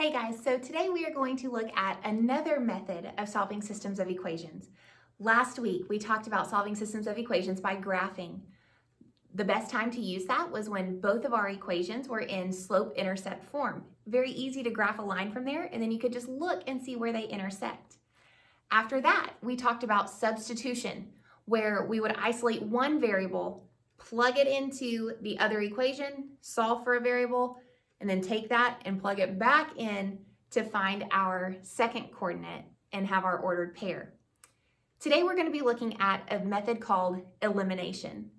Hey guys, so today we are going to look at another method of solving systems of equations. Last week we talked about solving systems of equations by graphing. The best time to use that was when both of our equations were in slope-intercept form. Very easy to graph a line from there, and then you could just look and see where they intersect. After that, we talked about substitution, where we would isolate one variable, plug it into the other equation, solve for a variable, and then take that and plug it back in to find our second coordinate and have our ordered pair. Today we're going to be looking at a method called elimination.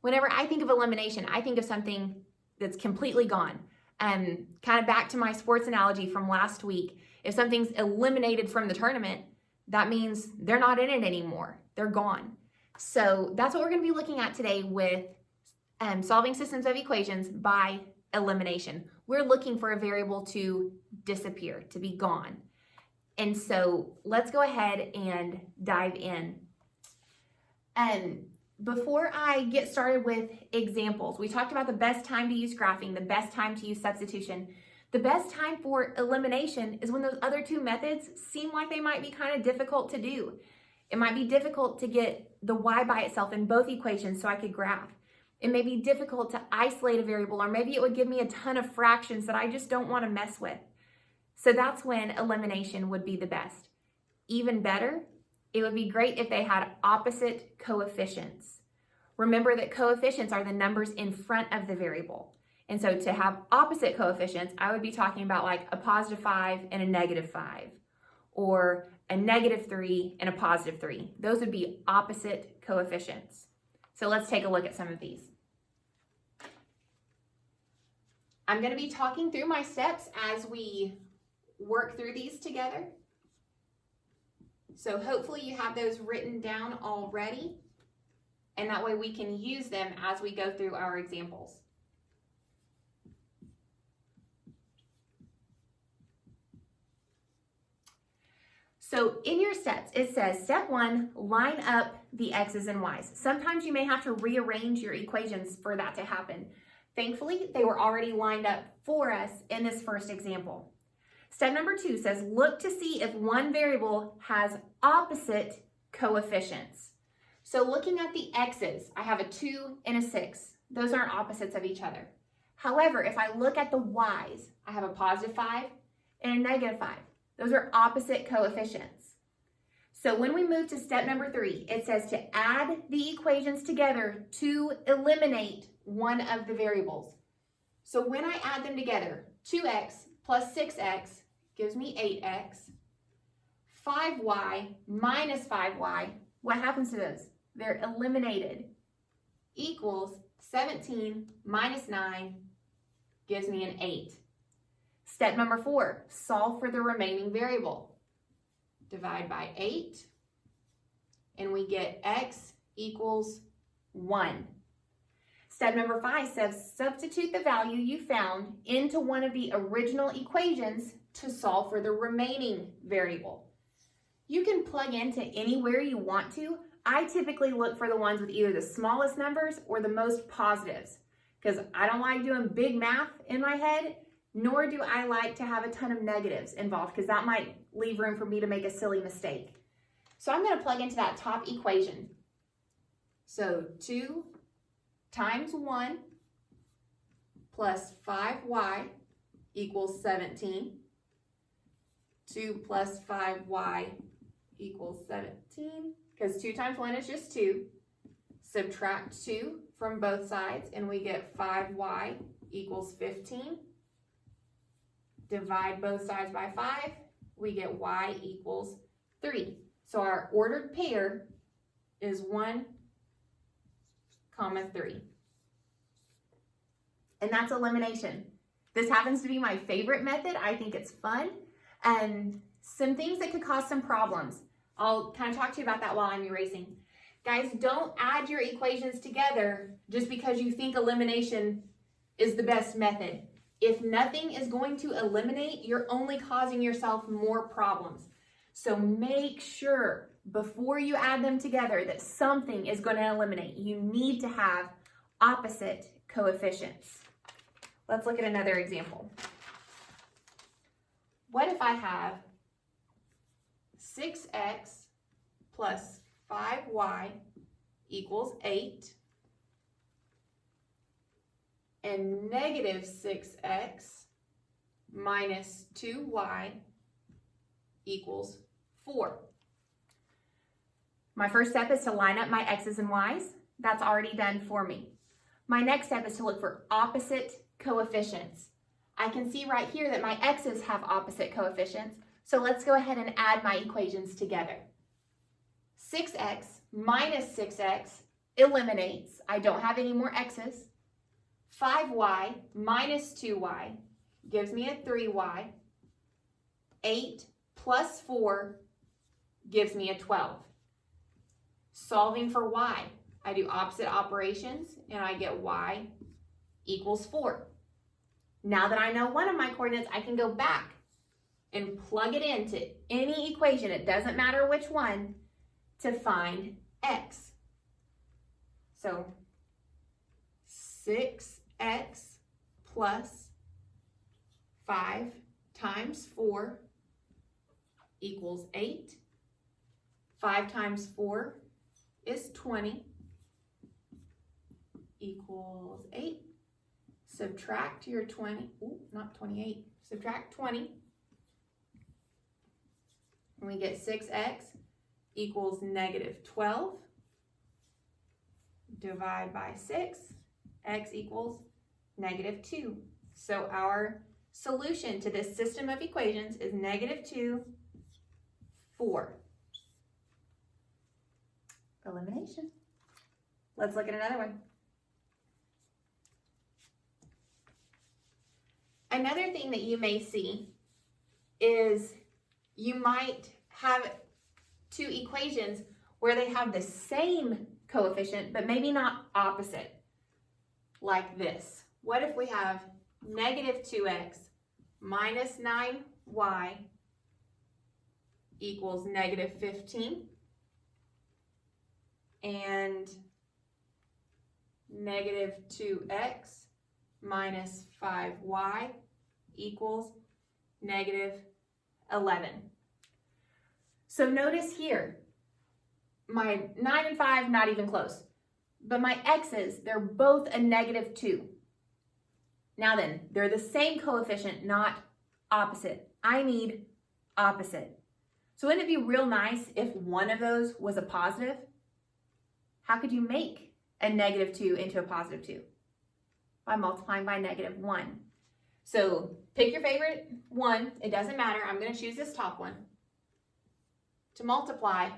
Whenever I think of elimination, I think of something that's completely gone. Kind of back to my sports analogy from last week, if something's eliminated from the tournament, that means they're not in it anymore. They're gone. So that's what we're going to be looking at today with solving systems of equations by elimination. We're looking for a variable to disappear, to be gone. And so let's go ahead and dive in. Before I get started with examples, we talked about the best time to use graphing, the best time to use substitution. The best time for elimination is when those other two methods seem like they might be kind of difficult to do. It might be difficult to get the y by itself in both equations so I could graph. It may be difficult to isolate a variable, or maybe it would give me a ton of fractions that I just don't want to mess with. So that's when elimination would be the best. Even better, it would be great if they had opposite coefficients. Remember that coefficients are the numbers in front of the variable. And so to have opposite coefficients, I would be talking about like a +5 and a -5, or a -3 and a +3. Those would be opposite coefficients. So let's take a look at some of these. I'm going to be talking through my steps as we work through these together. So hopefully you have those written down already, and that way we can use them as we go through our examples. So in your steps, it says step 1, line up the x's and y's. Sometimes you may have to rearrange your equations for that to happen. Thankfully, they were already lined up for us in this first example. Step number 2 says look to see if one variable has opposite coefficients. So looking at the x's, I have a 2 and a 6. Those aren't opposites of each other. However, if I look at the y's, I have a +5 and a -5. Those are opposite coefficients. So when we move to step number 3, it says to add the equations together to eliminate one of the variables. So when I add them together, 2x plus 6x gives me 8x. 5y minus 5y, what happens to those? They're eliminated. Equals 17 minus 9 gives me an 8. Step number 4, solve for the remaining variable. Divide by 8, and we get x equals 1. Step number 5 says substitute the value you found into one of the original equations to solve for the remaining variable. You can plug into anywhere you want to. I typically look for the ones with either the smallest numbers or the most positives, because I don't like doing big math in my head, nor do I like to have a ton of negatives involved, because that might leave room for me to make a silly mistake. So I'm going to plug into that top equation. So 2 times 1 plus 5y equals 17. 2 plus 5y equals 17, because 2 times 1 is just 2. Subtract 2 from both sides, and we get 5y equals 15. Divide both sides by 5, we get y equals 3. So our ordered pair is 1, 3. And that's elimination. This happens to be my favorite method. I think it's fun. And some things that could cause some problems. I'll kind of talk to you about that while I'm erasing. Guys, don't add your equations together just because you think elimination is the best method. If nothing is going to eliminate, you're only causing yourself more problems. So make sure before you add them together that something is going to eliminate. You need to have opposite coefficients. Let's look at another example. what if I have 6x plus 5y equals 8 and negative 6x minus 2y equals 4. My first step is to line up my x's and y's. That's already done for me. My next step is to look for opposite coefficients. I can see right here that my x's have opposite coefficients, so let's go ahead and add my equations together. 6x minus 6x eliminates. I don't have any more x's. 5y minus 2y gives me a 3y. 8 plus 4 gives me a 12. Solving for y, I do opposite operations and I get y equals 4. Now that I know one of my coordinates, I can go back and plug it into any equation, it doesn't matter which one, to find x. So 6x plus 5 times 4 equals 8. 5 times 4 is 20 equals 8. Subtract your 20, not 28, subtract 20. And we get 6x equals negative 12. Divide by 6, x equals negative 2. So our solution to this system of equations is negative 2, 4. Elimination. Let's look at another one. Another thing that you may see is you might have two equations where they have the same coefficient, but maybe not opposite, like this. What if we have negative 2x minus 9y equals negative 15 and negative 2x minus 5y equals negative 11. So notice here, my 9 and 5, not even close. But my x's, they're both a negative 2. Now then, they're the same coefficient, not opposite. I need opposite. So wouldn't it be real nice if one of those was a positive? How could you make a negative 2 into a positive 2? By multiplying by negative 1. So pick your favorite one. It doesn't matter. I'm going to choose this top one to multiply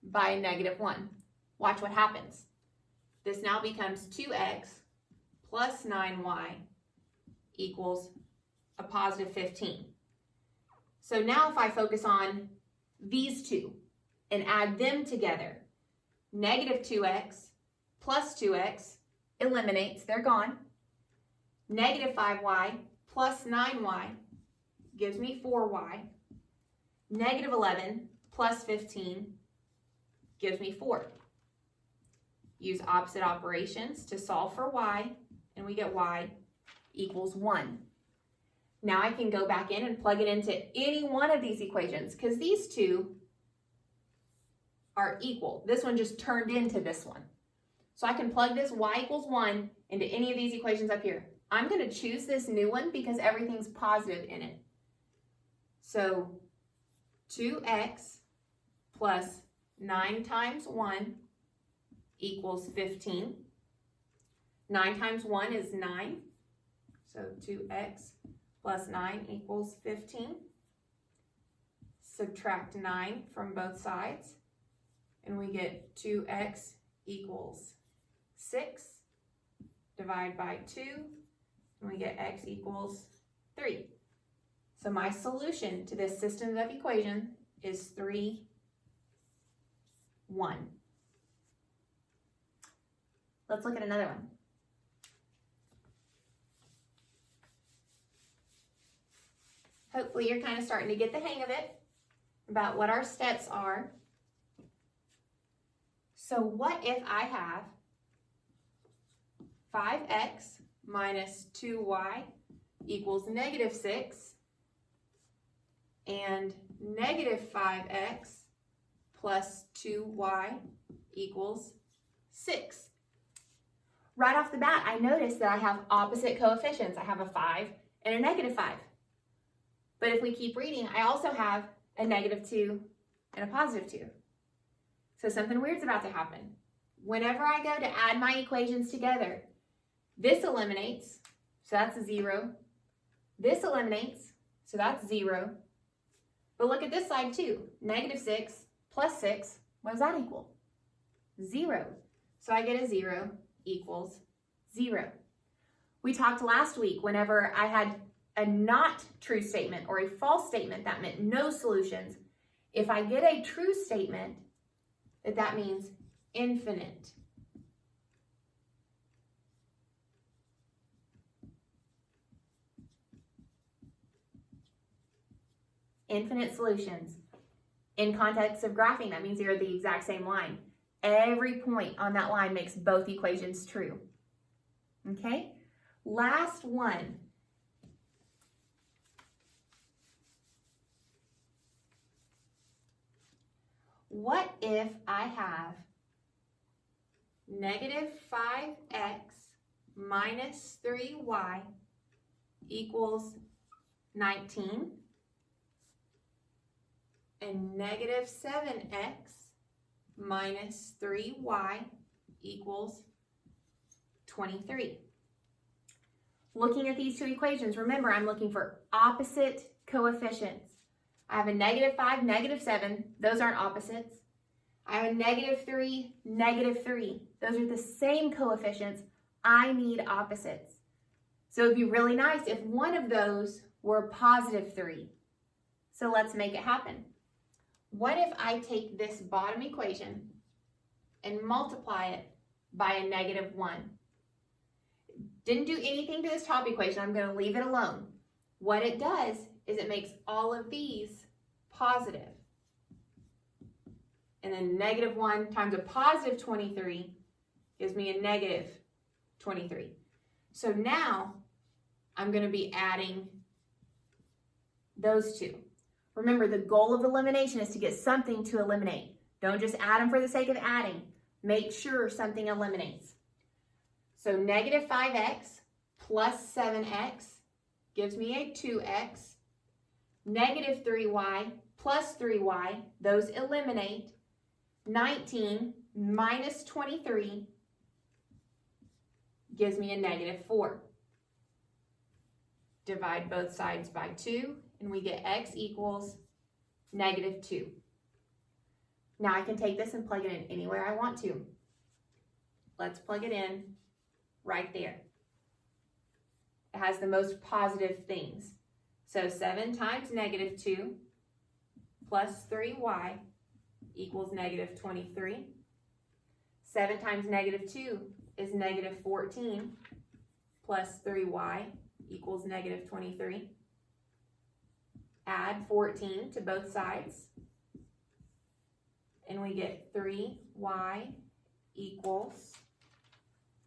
by negative 1. Watch what happens. This now becomes 2x plus 9y equals a positive 15. So now if I focus on these two and add them together, negative 2x plus 2x eliminates, they're gone. Negative 5y plus 9y gives me 4y. Negative 11 plus 15 gives me 4. Use opposite operations to solve for y, and we get y equals 1. Now I can go back in and plug it into any one of these equations because these two are equal. This one just turned into this one. So I can plug this y equals 1 into any of these equations up here. I'm going to choose this new one because everything's positive in it. So 2x plus 9 times 1 equals 15. 9 times 1 is 9. So 2x plus 9 equals 15. Subtract 9 from both sides, and we get 2x equals 6. Divide by 2, and we get x equals 3. So my solution to this system of equation is 3, 1. Let's look at another one. Hopefully you're kind of starting to get the hang of it about what our steps are. So what if I have 5x minus 2y equals negative 6 and negative 5x plus 2y equals 6. Right off the bat, I notice that I have opposite coefficients. I have a 5 and a negative 5. But if we keep reading, I also have a negative 2 and a positive 2. So something weird's about to happen. Whenever I go to add my equations together, this eliminates, so that's a 0. This eliminates, so that's 0. But look at this side too. Negative 6 plus 6, what does that equal? 0. So I get a 0 equals 0. We talked last week whenever I had a not true statement or a false statement, that meant no solutions. If I get a true statement, that means infinite. Infinite solutions. In context of graphing, that means they're the exact same line. Every point on that line makes both equations true. Okay? Last one. What if I have negative 5x minus 3y equals 19 and negative 7x minus 3y equals 23? Looking at these two equations, remember I'm looking for opposite coefficients. I have a negative 5, negative 7. Those aren't opposites. I have a negative 3, negative 3. Those are the same coefficients. I need opposites. So it'd be really nice if one of those were positive 3. So let's make it happen. What if I take this bottom equation and multiply it by a negative 1? Didn't do anything to this top equation. I'm going to leave it alone. What it does is it makes all of these positive. And then negative 1 times a positive 23 gives me a negative 23. So now I'm going to be adding those two. Remember, the goal of elimination is to get something to eliminate. Don't just add them for the sake of adding. Make sure something eliminates. So negative 5x plus 7x gives me a 2x. Negative 3y plus 3y, those eliminate. 19 minus 23 gives me a negative 4. Divide both sides by 2, and we get x equals negative 2. Now I can take this and plug it in anywhere I want to. Let's plug it in right there. It has the most positive things. So 7 times negative 2 plus 3y equals negative 23. 7 times negative 2 is negative 14 plus 3y equals negative 23. Add 14 to both sides, and we get 3y equals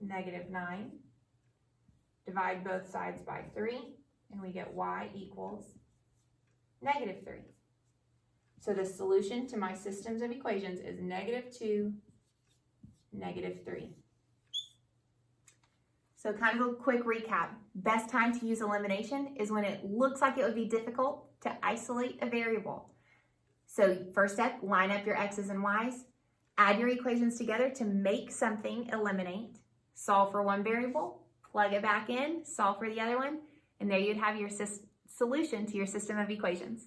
negative 9. Divide both sides by 3, and we get y equals negative 3. So the solution to my systems of equations is negative 2, negative 3. So kind of a quick recap. Best time to use elimination is when it looks like it would be difficult to isolate a variable. So first step, line up your x's and y's. Add your equations together to make something eliminate. Solve for one variable, plug it back in, solve for the other one, and there you'd have your solution to your system of equations.